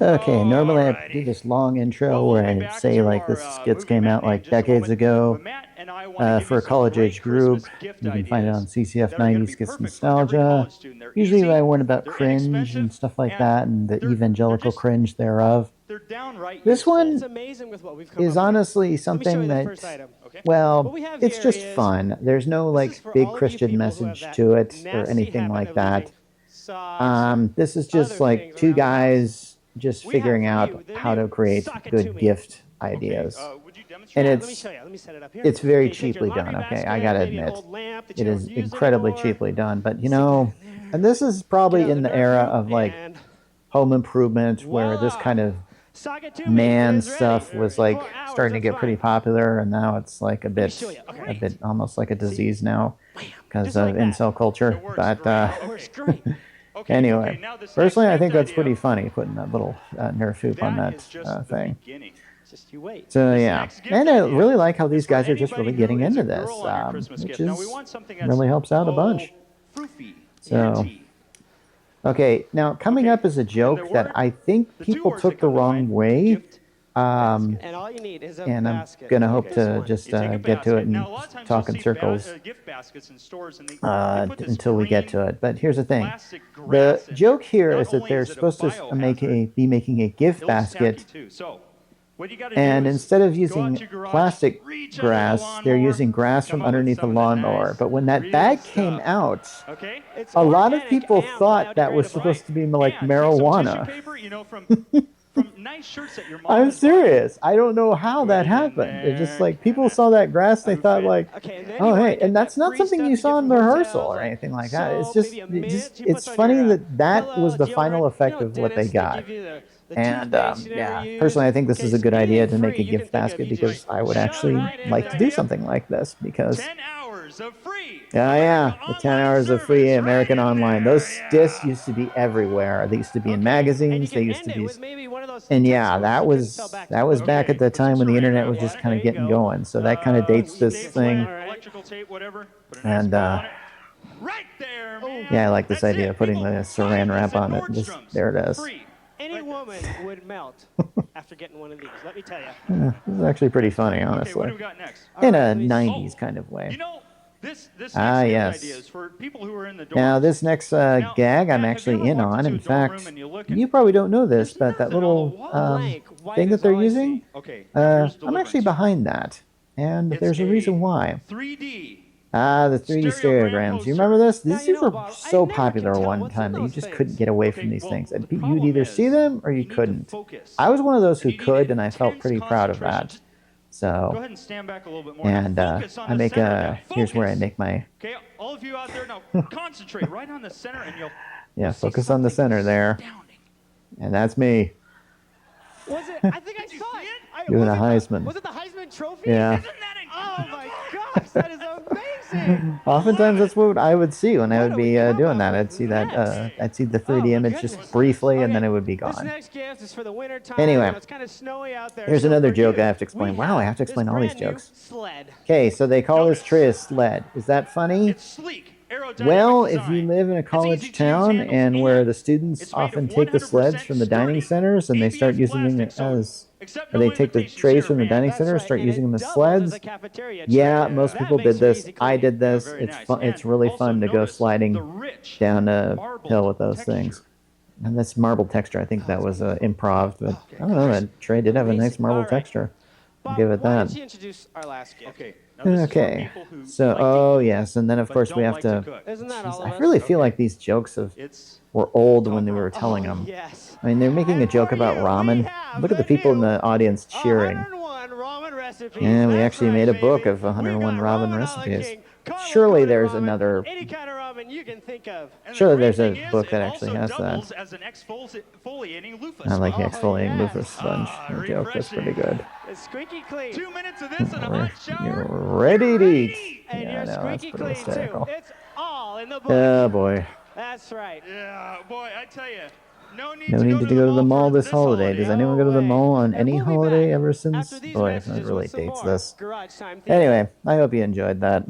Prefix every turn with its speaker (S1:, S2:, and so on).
S1: Okay, normally I do this long intro where I say like this skits came out like decades ago for a college age group. You can find it on CCF 90s Skits Nostalgia. Usually I warn about cringe and stuff like that and the evangelical cringe thereof. This one is honestly something that, well, it's just fun. There's no like big Christian message to it or anything like that. This is just like two guys just figuring out how to create good gift ideas. And it's very cheaply done, okay? I gotta admit. It is incredibly cheaply done. But and this is probably in the era of like home improvement where this kind of man stuff was like starting to get pretty popular, and now it's like a bit almost like a disease now because of incel culture. But anyway, personally, I think that's pretty funny, putting that little Nerf hoop on that thing. So yeah, and I really like how these guys are just really getting into this, which really helps out a bunch. So, okay, now coming up is a joke that I think people took the wrong way. And I'm gonna hope to just get to it and talk in circles until we get to it. But here's the thing: the joke here is that they're supposed to be making a gift basket, and instead of using plastic grass, they're using grass from underneath a lawnmower. But when that bag came out, a lot of people thought that was supposed to be like marijuana. I'm serious. I don't know how that happened. It's just like people saw that grass, they thought like, oh hey, and that's not something you saw in rehearsal or anything like that. It's funny that that was the final effect of what they got. And yeah, personally, I think this is a good idea to make a gift basket because I would actually like to do something like this because. Yeah, the 10 hours of free American Online. Those discs used to be everywhere. They used to be in magazines. They used to be, and yeah, that was back at the time when the internet was just kind of getting going. So that kind of dates this thing. And yeah, I like this idea of putting the saran wrap on it. Just there it is.
S2: Any woman would melt after getting one of these. Let me tell you.
S1: Yeah, this is actually pretty funny, honestly.
S3: Okay, what do we got next?
S1: In a 90s kind of way.
S3: This next idea is for people who are in the dorms.
S1: Now, this next gag I'm actually in on. In fact, you probably don't know this, but that little thing that they're using, I'm actually behind that. And there's a reason why.
S3: 3D.
S1: The 3D stereograms. You remember this? These were so popular one time that you just couldn't get away from these things. You'd either see them or you couldn't. I was one of those who could, and I felt pretty proud of that. So,
S3: go ahead and stand back a little bit more.
S1: And I make here's where I make my.
S3: Okay, all of you out there now, concentrate right on the center, and you'll.
S1: Yeah, focus on the center there. And that's me.
S2: Was it? I think I saw it.
S1: Doing a Heisman.
S2: Was it the Heisman Trophy?
S1: Yeah.
S3: Isn't that
S2: incredible? Oh my gosh, that is amazing.
S1: Oftentimes that's what I would see when I would be doing that. I'd see that. I'd see the 3D image just briefly, and then it would be gone.
S2: This next gift is for the winter time.
S1: Anyway,
S2: it's kind of snowy out there.
S1: Here's another joke I have to explain. Wow, I have to explain all these jokes.
S2: Sled.
S1: Okay, so they call this tree a sled. Is that funny?
S3: It's sleek.
S1: Well, if you live in a college town and where the students often take the sleds from the dining centers and they start using them as, or they take the trays from the dining center, start using them as sleds. Yeah, most people did this. I did this. It's fun. It's really fun to go sliding down a hill with those things. And this marble texture, I think that was improv, but I don't know. That tray did have a nice marble texture. I'll give it that. Okay, so, oh yes, and then of course we have to, I really feel like these jokes were old when they were telling them. I mean, they're making a joke about ramen. Look at the people in the audience cheering. And we actually made a book of 101 ramen recipes. Surely there's another, surely there's a book that actually has that. I like the exfoliating loofah sponge joke, that's pretty good.
S2: Squeaky clean.
S3: 2 minutes of this and a hot shower.
S1: You're ready to eat. Yeah, no, that's pretty hysterical.
S2: It's all in the book.
S1: Oh boy.
S2: That's right.
S3: Yeah, boy, I tell you. No need
S1: to go to the mall this holiday. Does anyone go to the mall on any holiday ever since? Boy, that really dates this. Anyway, I hope you enjoyed that.